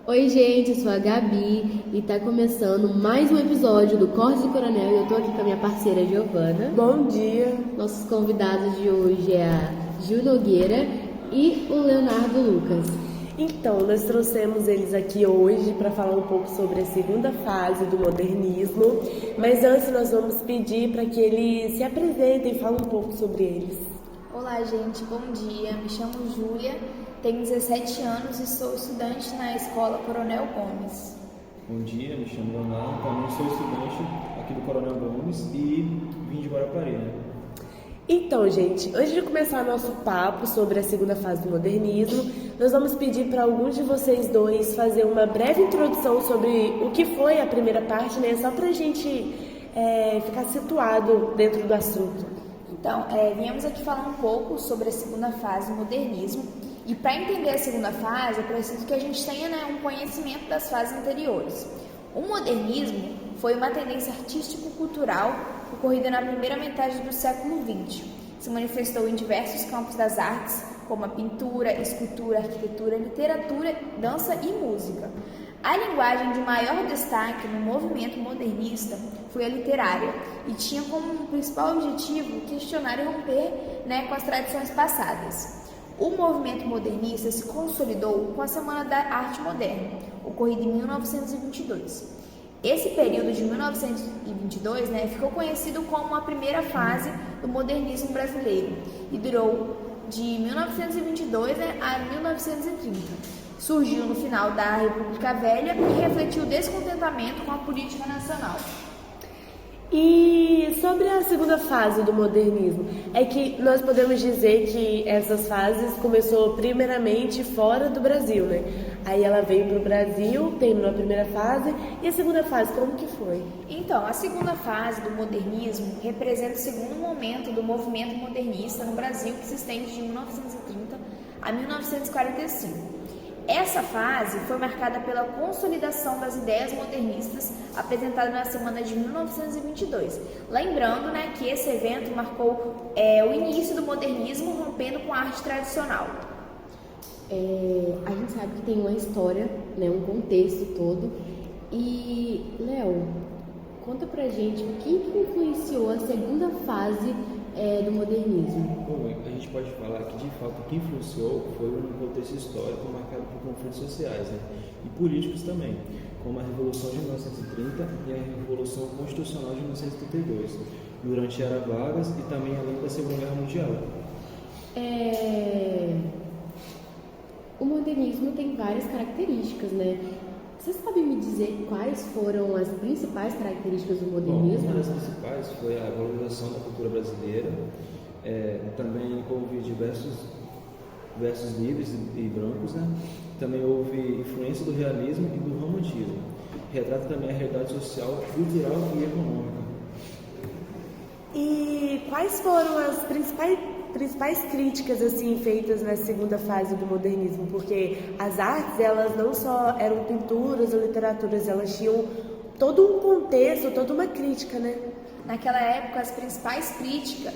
Oi, gente, eu sou a Gabi e tá começando mais um episódio do Corte de Coronel e eu tô aqui com a minha parceira Giovana. Bom dia! Nossos convidados de hoje é a Gil Nogueira e o Leonardo Lucas. Então, nós trouxemos eles aqui hoje para falar um pouco sobre a segunda fase do modernismo, mas antes nós vamos pedir para que eles se apresentem e falem um pouco sobre eles. Olá, gente, bom dia. Me chamo Júlia, tenho 17 anos e sou estudante na Escola Coronel Gomes. Bom dia, me chamo Leonardo, também sou estudante aqui do Coronel Gomes e vim de Guarapari, né? Então, gente, antes de começar nosso papo sobre a segunda fase do modernismo, nós vamos pedir para alguns de vocês dois fazer uma breve introdução sobre o que foi a primeira parte, né? Só para a gente ficar situado dentro do assunto. Então, viemos aqui falar um pouco sobre a segunda fase do modernismo. E para entender a segunda fase, é preciso que a gente tenha um conhecimento das fases anteriores. O modernismo foi uma tendência artístico-cultural ocorrida na primeira metade do século XX. Se manifestou em diversos campos das artes, como a pintura, escultura, arquitetura, literatura, dança e música. A linguagem de maior destaque no movimento modernista foi a literária e tinha como principal objetivo questionar e romper com as tradições passadas. O movimento modernista se consolidou com a Semana da Arte Moderna, ocorrida em 1922. Esse período de 1922 ficou conhecido como a primeira fase do modernismo brasileiro e durou de 1922 a 1930. Surgiu no final da República Velha e refletiu o descontentamento com a política nacional. E sobre a segunda fase do modernismo, é que nós podemos dizer que essas fases começou primeiramente fora do Brasil, né? Aí ela veio para o Brasil, terminou a primeira fase, e a segunda fase, como que foi? Então, a segunda fase do modernismo representa o segundo momento do movimento modernista no Brasil, que se estende de 1930 a 1945. Essa fase foi marcada pela consolidação das ideias modernistas apresentadas na Semana de 1922. Lembrando que esse evento marcou o início do modernismo, rompendo com a arte tradicional. A gente sabe que tem uma história, um contexto todo. E, Léo, conta pra gente o que influenciou a segunda fase do modernismo. Bom, a gente pode falar que de fato o que influenciou foi um contexto histórico marcado por conflitos sociais e políticos também, como a Revolução de 1930 e a Revolução Constitucional de 1932, durante a Era Vargas e também além da Segunda Guerra Mundial. O modernismo tem várias características, né? Você sabe me dizer quais foram as principais características do modernismo? Bom, uma das principais foi a valorização da cultura brasileira. Também houve diversos versos livres e brancos, né? Também houve influência do realismo e do romantismo. Retrata também a realidade social, cultural e econômica. E quais foram as principais críticas feitas na segunda fase do modernismo? Porque as artes, elas não só eram pinturas ou literaturas, elas tinham todo um contexto, toda uma crítica, né? Naquela época, as principais críticas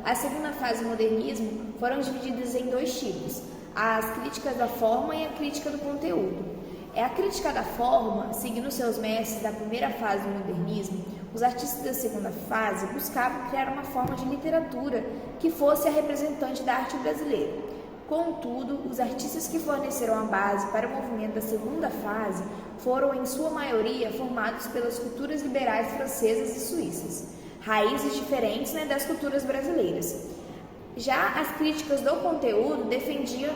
à segunda fase do modernismo foram divididas em dois tipos: as críticas da forma e a crítica do conteúdo. A crítica da forma, seguindo seus mestres da primeira fase do modernismo, os artistas da segunda fase buscavam criar uma forma de literatura que fosse a representante da arte brasileira. Contudo, os artistas que forneceram a base para o movimento da segunda fase foram, em sua maioria, formados pelas culturas liberais francesas e suíças, raízes diferentes das culturas brasileiras. Já as críticas do conteúdo defendiam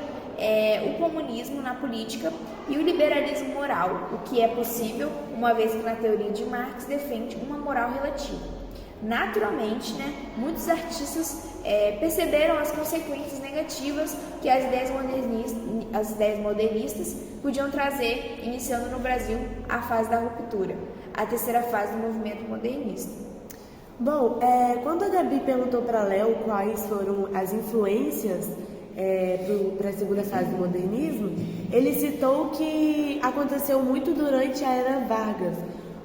o comunismo na política e o liberalismo moral, o que é possível, uma vez que na teoria de Marx defende uma moral relativa. Naturalmente, muitos artistas perceberam as consequências negativas que as ideias modernistas podiam trazer, iniciando no Brasil a fase da ruptura, a terceira fase do movimento modernista. Bom, quando a Gabi perguntou para Léo quais foram as influências para a segunda fase do modernismo, ele citou que aconteceu muito durante a Era Vargas.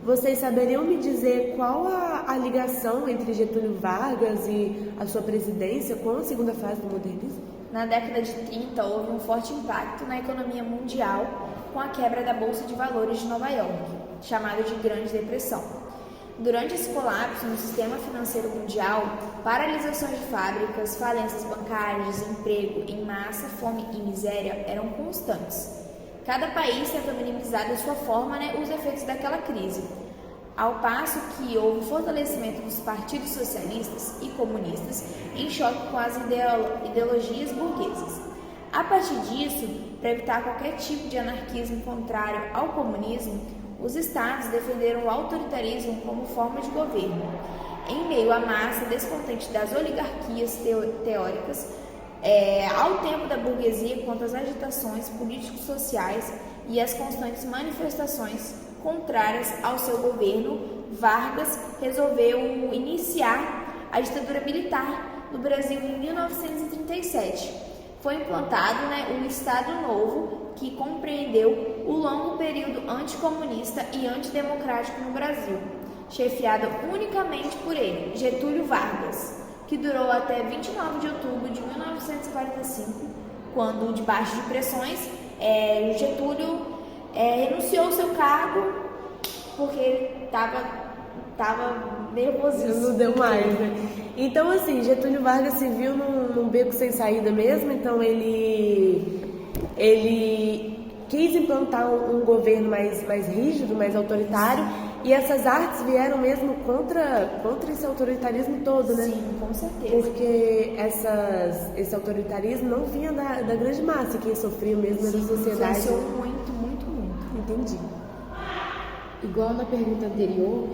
vocês saberiam me dizer qual a ligação entre Getúlio Vargas e a sua presidência com a segunda fase do modernismo? Na década de 30, houve um forte impacto na economia mundial com a quebra da Bolsa de Valores de Nova York, chamada de Grande Depressão. Durante esse colapso no sistema financeiro mundial, paralisações de fábricas, falências bancárias, desemprego em massa, fome e miséria eram constantes. Cada país tentou minimizar da sua forma os efeitos daquela crise, ao passo que houve fortalecimento dos partidos socialistas e comunistas em choque com as ideologias burguesas. A partir disso, para evitar qualquer tipo de anarquismo contrário ao comunismo, os estados defenderam o autoritarismo como forma de governo. Em meio à massa descontente das oligarquias teóricas, ao tempo da burguesia contra as agitações político-sociais e as constantes manifestações contrárias ao seu governo, Vargas resolveu iniciar a ditadura militar no Brasil em 1937. Foi implantado um Estado Novo que compreendeu o longo período anticomunista e antidemocrático no Brasil, chefiado unicamente por ele, Getúlio Vargas, que durou até 29 de outubro de 1945, quando, debaixo de pressões, Getúlio renunciou ao seu cargo porque ele estava nervosíssimo. Não deu mais, né? Então, assim, Getúlio Vargas se viu num beco sem saída mesmo, então ele quis implantar um governo mais rígido, mais autoritário, e essas artes vieram mesmo contra esse autoritarismo todo, né? Sim, com certeza. Porque esse autoritarismo não vinha da grande massa, quem sofria mesmo era a sociedade. Influenciou muito, muito, muito. Entendi. Igual na pergunta anterior,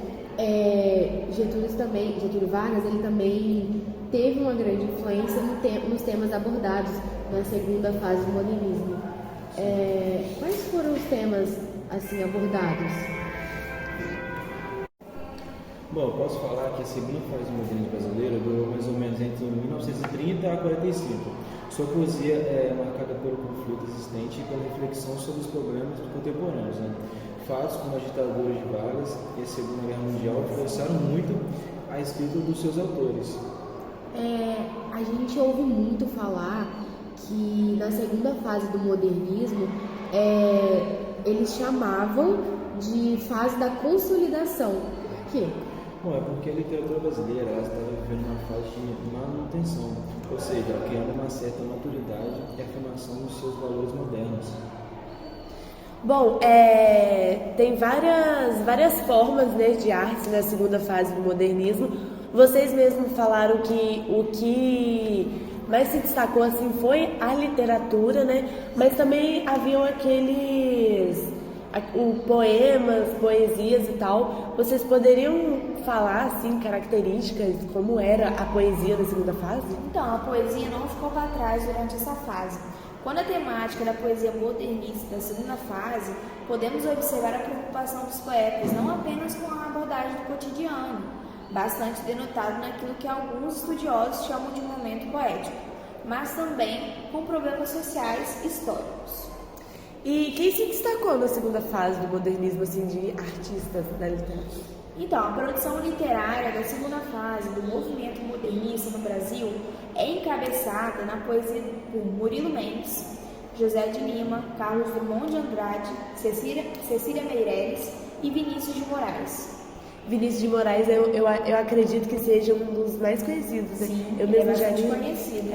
Getúlio Vargas, ele também teve uma grande influência nos temas abordados na segunda fase do modernismo. Quais foram os temas assim abordados? Bom, eu posso falar que a segunda fase do modernismo brasileiro durou mais ou menos entre 1930 a 45. Sua poesia é marcada pelo conflito existente e pela reflexão sobre os problemas contemporâneos. Fatos como a ditadura de Vargas e a Segunda Guerra Mundial influenciaram muito a escrita dos seus autores. A gente ouve muito falar que na segunda fase do modernismo eles chamavam de fase da consolidação. Por quê? Bom, é porque a literatura brasileira estava vivendo uma fase de manutenção, ou seja, criando uma certa maturidade e afirmação dos seus valores modernos. Bom, tem várias formas de arte na segunda fase do modernismo. Vocês mesmos falaram que o que mais se destacou assim foi a literatura, né? Mas também haviam poemas, poesias e tal. Vocês poderiam falar assim características de como era a poesia da segunda fase? Então, a poesia não ficou para trás durante essa fase. Quando a temática da poesia modernista da segunda fase, podemos observar a preocupação dos poetas não apenas com a abordagem do cotidiano, bastante denotado naquilo que alguns estudiosos chamam de momento poético, mas também com problemas sociais históricos. E quem se destacou na segunda fase do modernismo, assim, de artistas da literatura? Então, a produção literária da segunda fase do movimento modernista no Brasil é encabeçada na poesia por Murilo Mendes, José de Lima, Carlos Drummond de Andrade, Cecília Meirelles e Vinícius de Moraes. Vinícius de Moraes, eu acredito que seja um dos mais conhecidos. Sim, eu mesmo já li. Conhecido.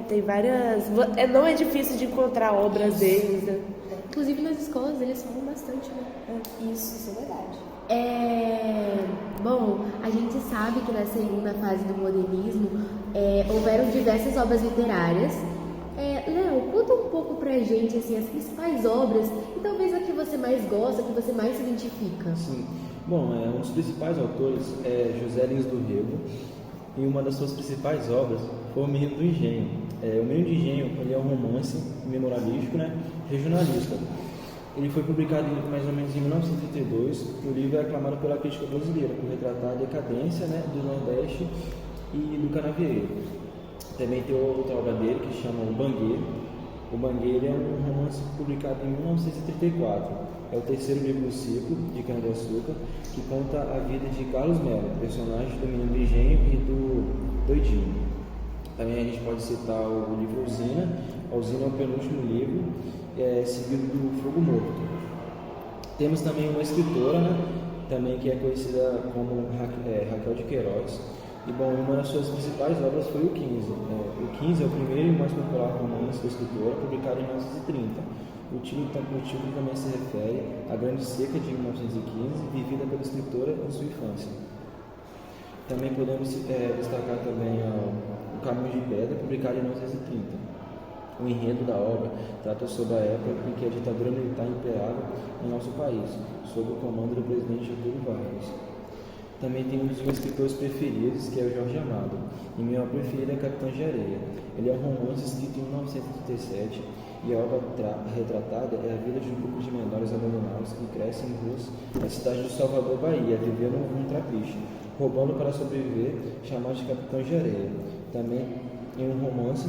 Tem várias. Não é difícil de encontrar obras deles. Né? Inclusive nas escolas eles falam bastante, né? Isso é verdade. Bom, a gente sabe que na segunda fase do modernismo houveram diversas obras literárias. Léo, conta um pouco pra gente assim, as principais obras e talvez a que você mais gosta, a que você mais se identifica. Sim. Bom, um dos principais autores é José Lins do Rego, e uma das suas principais obras foi O Menino do Engenho. O Menino do Engenho ele é um romance memorialístico, regionalista. Ele foi publicado mais ou menos em 1932. O livro é aclamado pela crítica brasileira por retratar a decadência do Nordeste e do Canavieiro. Também tem outra obra dele que se chama O Bangueiro. O Bangueiro é um romance publicado em 1934. É o terceiro livro do ciclo de Cana-de-Açúcar, que conta a vida de Carlos Melo, personagem do Menino do Engenho e do Doidinho. Também a gente pode citar o livro Usina. A Usina é o penúltimo livro, seguido do Fogo Morto. Temos também uma escritora, né, também que é conhecida como Raquel de Queiroz. E bom, uma das suas principais obras foi o 15. O 15 é o primeiro e mais popular romance da escritora, publicado em 1930. O título também se refere à Grande Seca de 1915, vivida pela escritora em sua infância. Também podemos destacar também O Caminho de Pedra, publicado em 1930. O enredo da obra trata sobre a época em que a ditadura militar imperava em nosso país, sob o comando do presidente Getúlio Vargas. Também tem um dos meus escritores preferidos, que é o Jorge Amado, e minha obra preferida é Capitães de Areia. Ele é um romance escrito em 1937 e a obra retratada é a vida de um grupo de menores abandonados que crescem em ruas da cidade de Salvador, Bahia, vivendo um trapiche, roubando para sobreviver, chamado de Capitães de Areia. Também é um romance,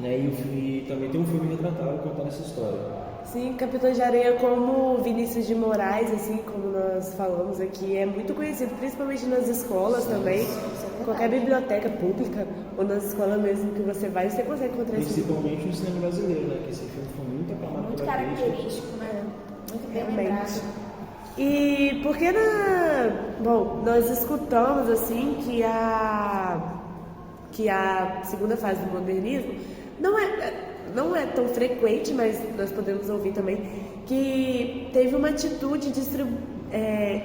né, e também tem um filme retratado contando essa história. Sim, Capitães de Areia, como Vinícius de Moraes, assim como nós falamos aqui, é muito conhecido, principalmente nas escolas também. Qualquer biblioteca pública ou nas escolas mesmo que você vai, você consegue encontrar esse filme. Principalmente no cinema brasileiro, né? Que esse filme foi muito aclamado Muito pela crítica. característico, né? Muito bem Realmente. lembrado. E porque bom, nós escutamos assim que a segunda fase do modernismo não é tão frequente, mas nós podemos ouvir também que teve uma atitude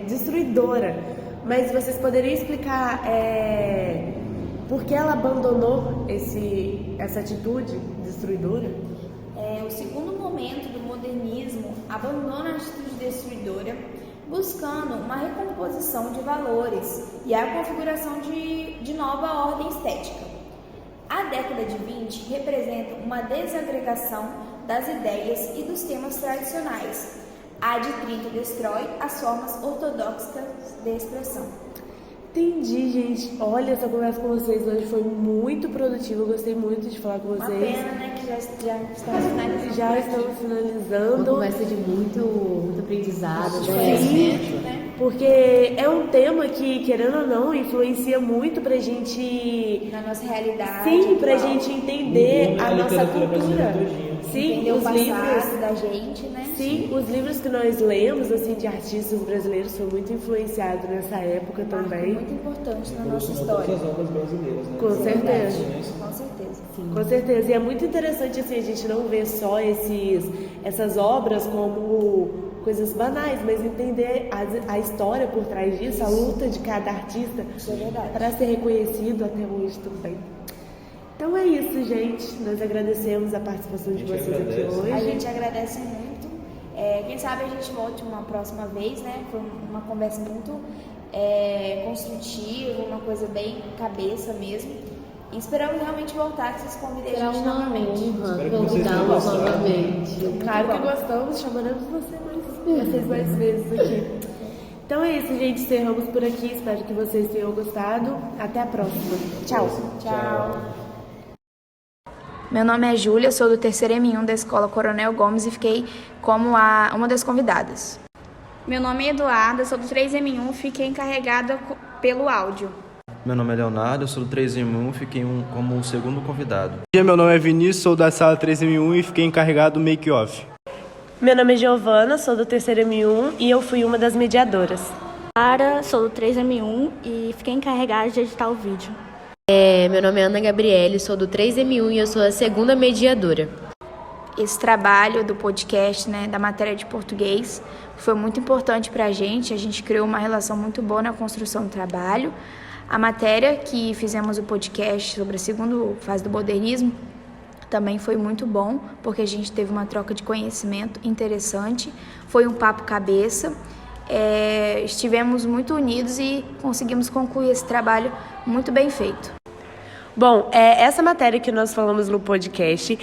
destruidora. Mas vocês poderiam explicar por que ela abandonou essa atitude destruidora? O segundo momento do modernismo abandona a atitude destruidora, buscando uma recomposição de valores e a configuração de nova ordem estética. A década de 20 representa uma desagregação das ideias e dos temas tradicionais. A de 30 destrói as formas ortodoxas de expressão. Entendi, gente. Olha, essa conversa com vocês hoje foi muito produtiva. Eu gostei muito de falar com vocês. Uma pena, né, que já estamos finalizando. Já estamos finalizando. Uma conversa de muito aprendizado, De né? conhecimento, né? Porque é um tema que, querendo ou não, influencia muito pra gente... Na nossa realidade. Sim, pra atual. gente entender a nossa literatura brasileira cultura. todinha. Sim, Entender o os passado livros... da gente, né? Sim, os livros que nós lemos, assim, de artistas brasileiros, foram muito influenciados nessa época Marco também. muito importante na nossa Revolucionou história. todas as obras brasileiras, né? Com certeza. Com certeza. Com certeza. E é muito interessante, assim, a gente não ver só essas obras como coisas banais, mas entender a história por trás disso, a luta de cada artista Isso é verdade. para ser reconhecido até hoje também. Então é isso, gente. Nós agradecemos a participação de vocês aqui hoje. A gente agradece muito. Quem sabe a gente volte uma próxima vez, né? Foi uma conversa muito construtiva, uma coisa bem cabeça mesmo. E esperamos realmente voltar, que vocês convidem a Será gente uma novamente. honra Espero que vocês tenham convidá-los gostado. novamente. Claro que gostamos, chamaremos vocês mais vezes aqui. Então é isso, gente. Encerramos por aqui. Espero que vocês tenham gostado. Até a próxima. Tchau. Tchau. Meu nome é Júlia, sou do terceiro M1 da Escola Coronel Gomes e fiquei como uma das convidadas. Meu nome é Eduarda, sou do 3M1, fiquei encarregada pelo áudio. Meu nome é Leonardo, eu sou do 3M1 e fiquei como um segundo convidado. Meu nome é Vinícius, sou da sala 3M1 e fiquei encarregado do make-off. Meu nome é Giovana, sou do terceiro M1 e eu fui uma das mediadoras. Clara, sou do 3M1 e fiquei encarregada de editar o vídeo. Meu nome é Ana Gabriele, sou do 3M1 e eu sou a segunda mediadora. Esse trabalho do podcast, né, da matéria de português, foi muito importante para a gente criou uma relação muito boa na construção do trabalho. A matéria que fizemos o podcast sobre a segunda fase do modernismo também foi muito bom, porque a gente teve uma troca de conhecimento interessante, foi um papo cabeça, estivemos muito unidos e conseguimos concluir esse trabalho muito bem feito. Bom, essa matéria que nós falamos no podcast,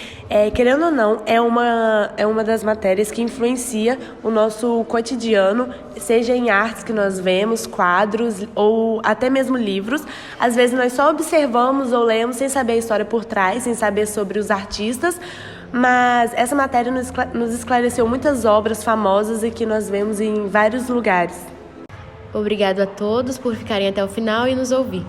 querendo ou não, é uma das matérias que influencia o nosso cotidiano, seja em artes que nós vemos, quadros ou até mesmo livros. Às vezes nós só observamos ou lemos sem saber a história por trás, sem saber sobre os artistas, mas essa matéria nos esclareceu muitas obras famosas e que nós vemos em vários lugares. Obrigado a todos por ficarem até o final e nos ouvir.